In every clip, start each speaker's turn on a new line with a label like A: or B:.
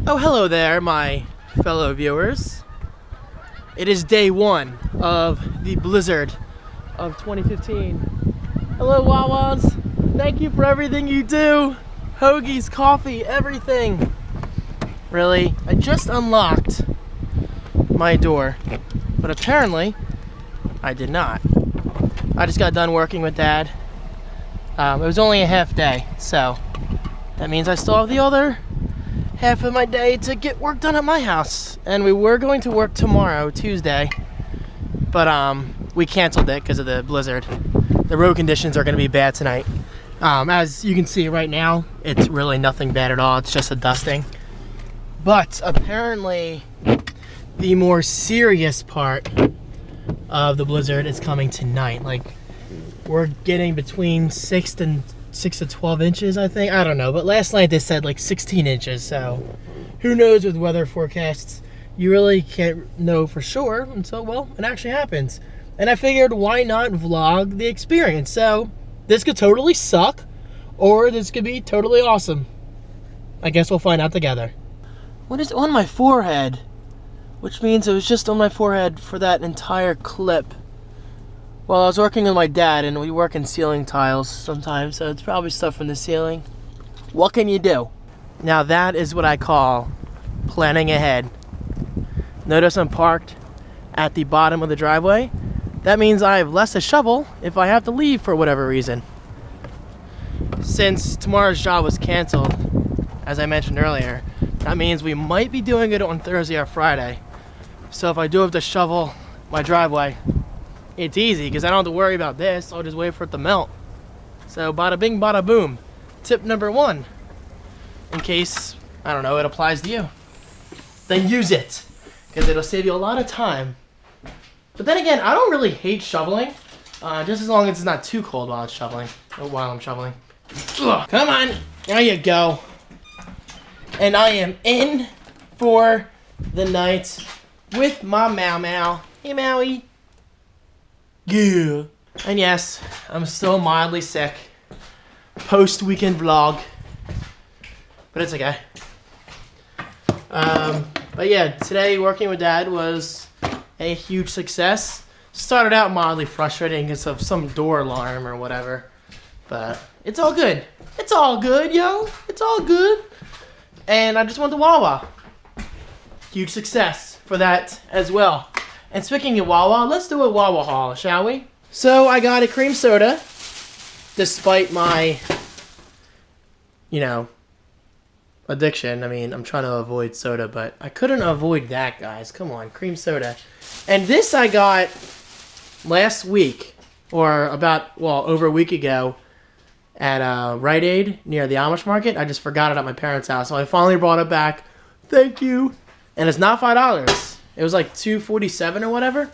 A: Oh, hello there, my fellow viewers. It is day one of the blizzard of 2015. Hello, Wawas. Thank you for everything you do. Hoagies, coffee, everything. Really, I just unlocked my door, but apparently I did not. I just got done working with Dad. It was only a half day, so that means I still have the other half of my day to get work done at my house. And we were going to work tomorrow, Tuesday, but we canceled it because of the blizzard. The road conditions are going to be bad tonight. As you can see right now, it's really nothing bad at all. It's just a dusting. But apparently the more serious part of the blizzard is coming tonight. Like, we're getting between 6 to 12 inches, I think. I don't know, but last night they said like 16 inches, so who knows with weather forecasts. You really can't know for sure until, well, it actually happens. And I figured, why not vlog the experience? So this could totally suck, or this could be totally awesome. I guess we'll find out together. What is on my forehead? Which means it was just on my forehead for that entire clip. Well, I was working with my dad, and we work in ceiling tiles sometimes, so it's probably stuff from the ceiling. What can you do? Now that is what I call planning ahead. Notice I'm parked at the bottom of the driveway. That means I have less to shovel if I have to leave for whatever reason. Since tomorrow's job was canceled, as I mentioned earlier, that means we might be doing it on Thursday or Friday. So if I do have to shovel my driveway, it's easy because I don't have to worry about this. I'll just wait for it to melt. So bada bing, bada boom. Tip number one, in case, I don't know, it applies to you, then use it because it'll save you a lot of time. But then again, I don't really hate shoveling, just as long as it's not too cold while I'm shoveling. Ugh, come on, there you go. And I am in for the night with my Mau Mau. Hey, Maui. Yeah. And yes, I'm still mildly sick. Post-weekend vlog. But it's okay. But yeah, today working with Dad was a huge success. Started out mildly frustrating because of some door alarm or whatever. But it's all good. It's all good, yo. It's all good. And I just went to Wawa. Huge success for that as well. And speaking of Wawa, let's do a Wawa haul, shall we? So I got a cream soda, despite my, addiction. I mean, I'm trying to avoid soda, but I couldn't avoid that, guys. Come on, cream soda. And this I got last week, or over a week ago, at Rite Aid near the Amish market. I just forgot it at my parents' house, so I finally brought it back. Thank you. And it's not $5. It was like $2.47 or whatever,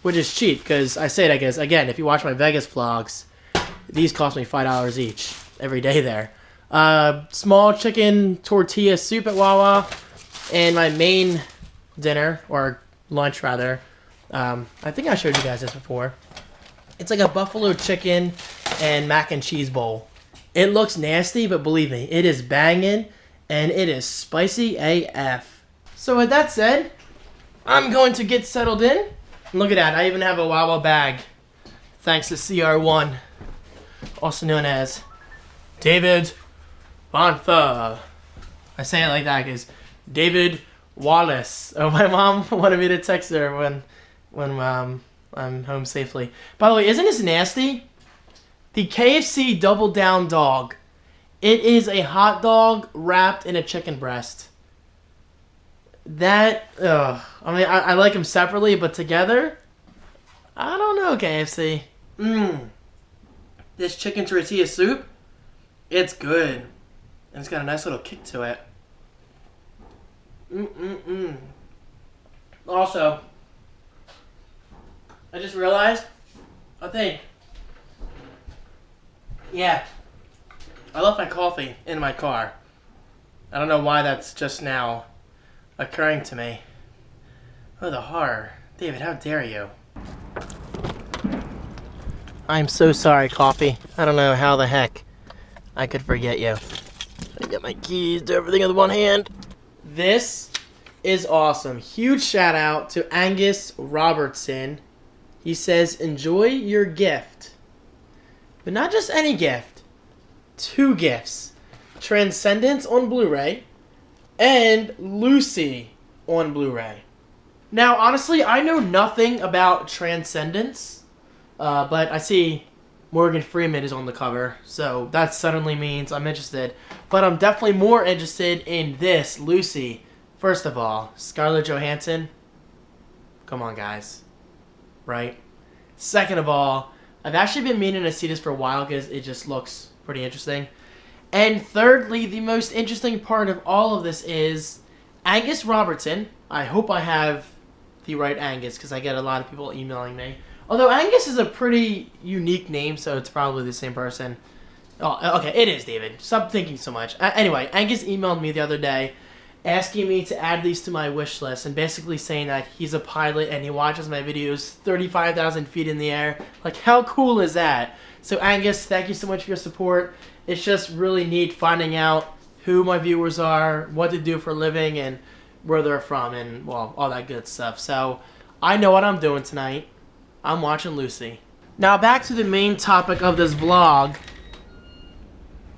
A: which is cheap because I say it, I guess, again, if you watch my Vegas vlogs, these cost me $5 each every day there. Small chicken tortilla soup at Wawa, and my main dinner, or lunch rather, I think I showed you guys this before. It's like a buffalo chicken and mac and cheese bowl. It looks nasty, but believe me, it is banging, and it is spicy AF. So with that said, I'm going to get settled in. Look at that, I even have a Wawa bag. Thanks to CR1, also known as David Bantha. I say it like that because David Wallace. Oh, my mom wanted me to text her when I'm home safely. By the way, isn't this nasty? The KFC Double Down dog. It is a hot dog wrapped in a chicken breast. I mean, I like them separately, but together, I don't know, KFC. This chicken tortilla soup, it's good. And it's got a nice little kick to it. Also, I just realized, I left my coffee in my car. I don't know why that's just now occurring to me. Oh, the horror. David, how dare you? I'm so sorry, coffee. I don't know how the heck I could forget you. I get my keys, do everything with one hand. This is awesome. Huge shout out to Angus Robertson. He says, enjoy your gift. But not just any gift. 2 gifts. Transcendence on Blu-ray and Lucy on Blu-ray. Now, honestly, I know nothing about Transcendence, but I see Morgan Freeman is on the cover, so that suddenly means I'm interested. But I'm definitely more interested in this, Lucy. First of all, Scarlett Johansson. Come on, guys. Right? Second of all, I've actually been meaning to see this for a while because it just looks pretty interesting. And thirdly, the most interesting part of all of this is Angus Robertson. I hope I have the right Angus because I get a lot of people emailing me. Although Angus is a pretty unique name, so it's probably the same person. Oh, okay, it is, David. Stop thinking so much. Anyway, Angus emailed me the other day asking me to add these to my wish list and basically saying that he's a pilot and he watches my videos 35,000 feet in the air. Like, how cool is that? So, Angus, thank you so much for your support. It's just really neat finding out who my viewers are, what they do for a living, and where they're from, and, well, all that good stuff. So, I know what I'm doing tonight. I'm watching Lucy. Now, back to the main topic of this vlog.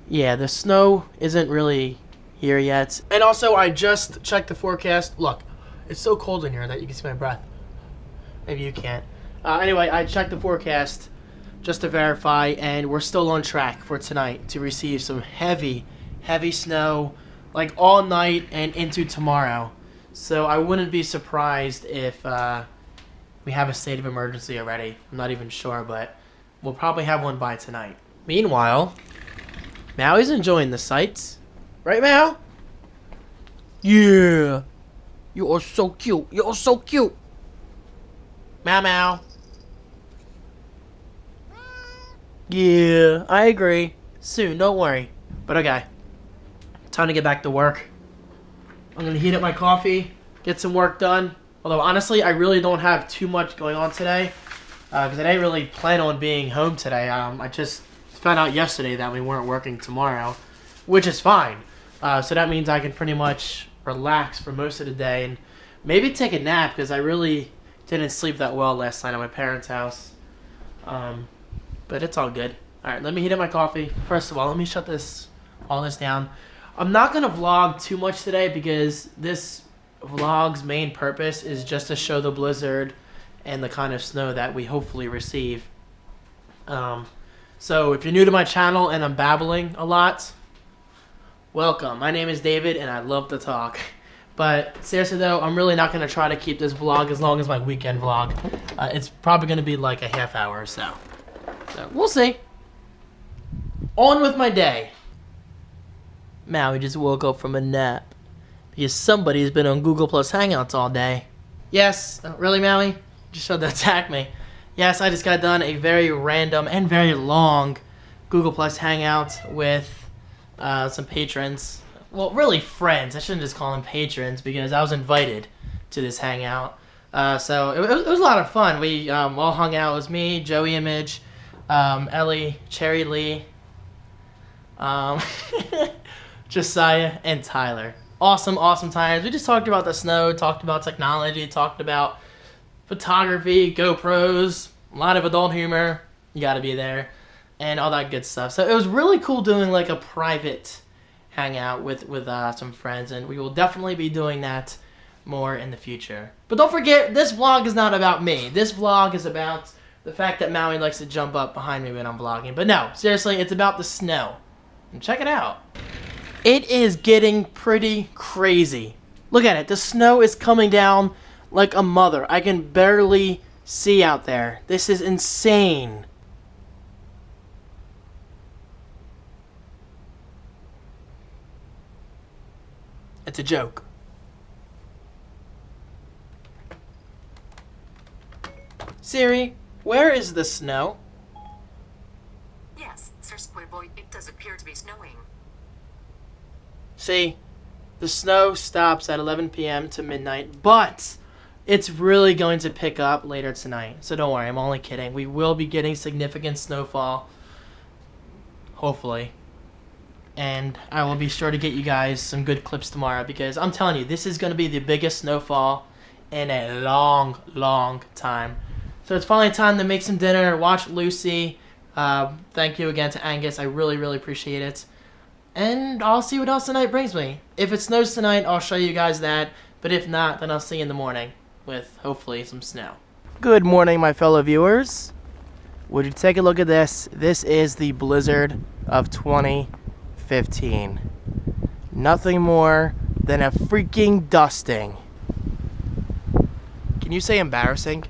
A: Yeah, the snow isn't really here yet. And also, I just checked the forecast. Look, it's so cold in here that you can see my breath. Maybe you can't. Anyway, I checked the forecast just to verify, and we're still on track for tonight to receive some heavy, heavy snow, like all night and into tomorrow. So I wouldn't be surprised if we have a state of emergency already. I'm not even sure, but we'll probably have one by tonight. Meanwhile, Maui's enjoying the sights. Right, Mau? Yeah. You are so cute. You are so cute. Mau Mau. Yeah, I agree. Soon, don't worry. But okay. Time to get back to work. I'm going to heat up my coffee, get some work done. Although, honestly, I really don't have too much going on today. Because I didn't really plan on being home today. I just found out yesterday that we weren't working tomorrow, which is fine. So that means I can pretty much relax for most of the day and maybe take a nap because I really didn't sleep that well last night at my parents' house. But it's all good. Alright, let me heat up my coffee. First of all, let me shut all this down. I'm not going to vlog too much today because this vlog's main purpose is just to show the blizzard and the kind of snow that we hopefully receive. So if you're new to my channel and I'm babbling a lot, welcome. My name is David and I love to talk. But seriously though, I'm really not going to try to keep this vlog as long as my weekend vlog. It's probably going to be like a half hour or so. So we'll see. On with my day. Maui just woke up from a nap because somebody's been on Google Plus Hangouts all day. Yes, really, Maui? Just tried to attack me. Yes, I just got done a very random and very long Google Plus Hangout with some patrons. Well, really friends. I shouldn't just call them patrons because I was invited to this hangout. So it was a lot of fun. We all hung out. It was me, Joey Image, Ellie, Cherry Lee, Josiah, and Tyler. Awesome, awesome times. We just talked about the snow, talked about technology, talked about photography, GoPros, a lot of adult humor. You gotta be there. And all that good stuff. So it was really cool doing like a private hangout with some friends. And we will definitely be doing that more in the future. But don't forget, this vlog is not about me. This vlog is about the fact that Maui likes to jump up behind me when I'm vlogging. But no, seriously, it's about the snow. And check it out. It is getting pretty crazy. Look at it. The snow is coming down like a mother. I can barely see out there. This is insane. It's a joke. Siri, where is the snow?
B: Yes, Sir Square Boy, it does appear to be snowing.
A: See, the snow stops at 11 p.m. to midnight, but it's really going to pick up later tonight. So don't worry, I'm only kidding. We will be getting significant snowfall, hopefully. and I will be sure to get you guys some good clips tomorrow, because I'm telling you, this is going to be the biggest snowfall in a long time. So it's finally time to make some dinner, watch Lucy. Thank you again to Angus. I really appreciate it. And I'll see what else tonight brings me. If it snows tonight, I'll show you guys that. But if not, then I'll see you in the morning with hopefully some snow. Good morning, my fellow viewers. Would you take a look at this? This is the blizzard of 2015. Nothing more than a freaking dusting. Can you say embarrassing?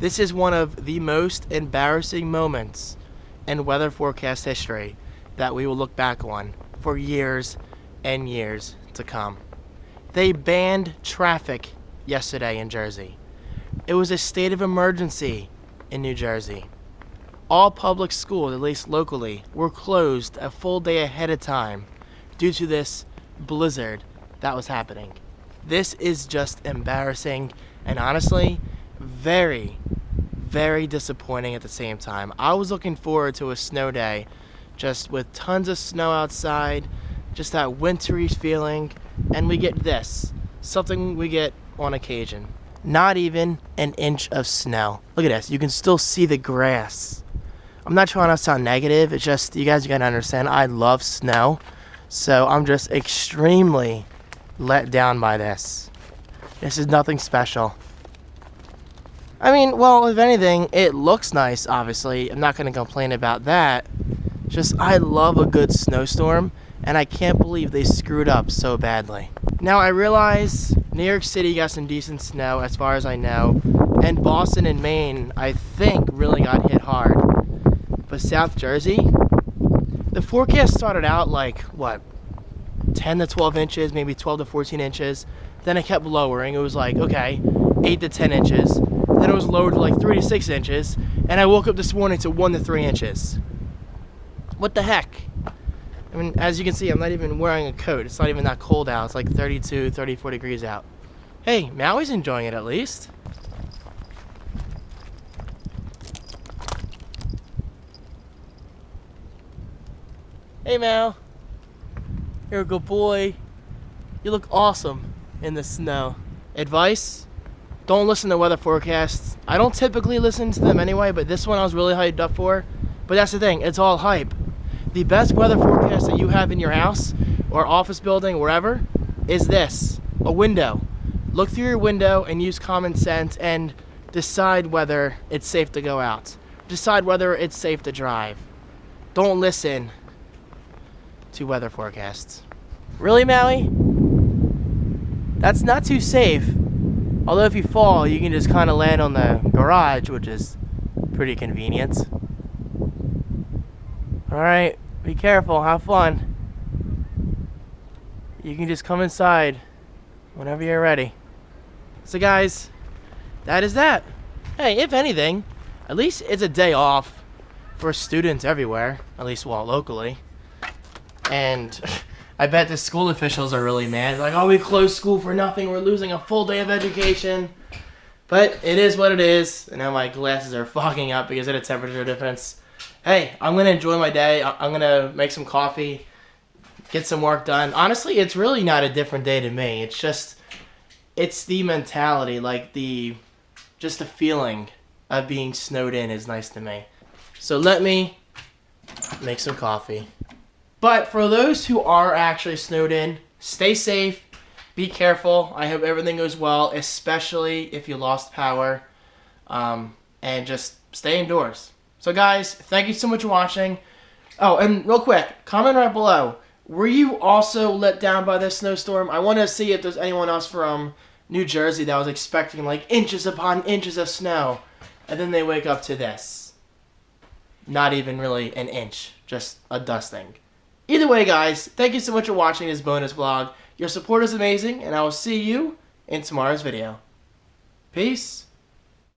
A: This is one of the most embarrassing moments in weather forecast history that we will look back on for years and years to come. They banned traffic yesterday in Jersey. It was a state of emergency in New Jersey. All public schools, at least locally, were closed a full day ahead of time due to this blizzard that was happening. This is just embarrassing and honestly very disappointing at the same time. I was looking forward to a snow day just with tons of snow outside, just that wintry feeling, and we get this, something we get on occasion. Not even an inch of snow. Look at this, you can still see the grass. I'm not trying to sound negative, it's just, you guys gotta understand, I love snow, so I'm just extremely let down by this. This is nothing special. I mean, well, if anything, it looks nice, obviously. I'm not going to complain about that. Just, I love a good snowstorm, and I can't believe they screwed up so badly. Now, I realize New York City got some decent snow, as far as I know, and Boston and Maine, I think, really got hit hard. But South Jersey, the forecast started out like, what, 10 to 12 inches, maybe 12 to 14 inches. Then it kept lowering. It was like, okay, 8 to 10 inches. Then it was lowered to like 3 to 6 inches, and I woke up this morning to 1 to 3 inches. What the heck? I mean, as you can see, I'm not even wearing a coat. It's not even that cold out. It's like 32, 34 degrees out. Hey, Maui's enjoying it at least. Hey, Mau. You're a good boy. You look awesome in the snow. Advice? Don't listen to weather forecasts. I don't typically listen to them anyway, but this one I was really hyped up for. But that's the thing, it's all hype. The best weather forecast that you have in your house or office building, wherever, is this, a window. Look through your window and use common sense and decide whether it's safe to go out. Decide whether it's safe to drive. Don't listen to weather forecasts. Really, Maui? That's not too safe. Although if you fall, you can just kind of land on the garage, which is pretty convenient. Alright, be careful, have fun. You can just come inside whenever you're ready. So guys, that is that. Hey, if anything, at least it's a day off for students everywhere, at least, well, locally. And I bet the school officials are really mad. Like, oh, we closed school for nothing. We're losing a full day of education. But it is what it is. And now my glasses are fogging up because of the temperature difference. Hey, I'm going to enjoy my day. I'm going to make some coffee, get some work done. Honestly, it's really not a different day to me. It's just, it's the mentality, like just the feeling of being snowed in is nice to me. So let me make some coffee. But for those who are actually snowed in, stay safe, be careful. I hope everything goes well, especially if you lost power, and just stay indoors. So guys, thank you so much for watching. Oh, and real quick, comment right below. Were you also let down by this snowstorm? I want to see if there's anyone else from New Jersey that was expecting like inches upon inches of snow, and then they wake up to this. Not even really an inch, just a dusting. Either way, guys, thank you so much for watching this bonus vlog. Your support is amazing, and I will see you in tomorrow's video. Peace.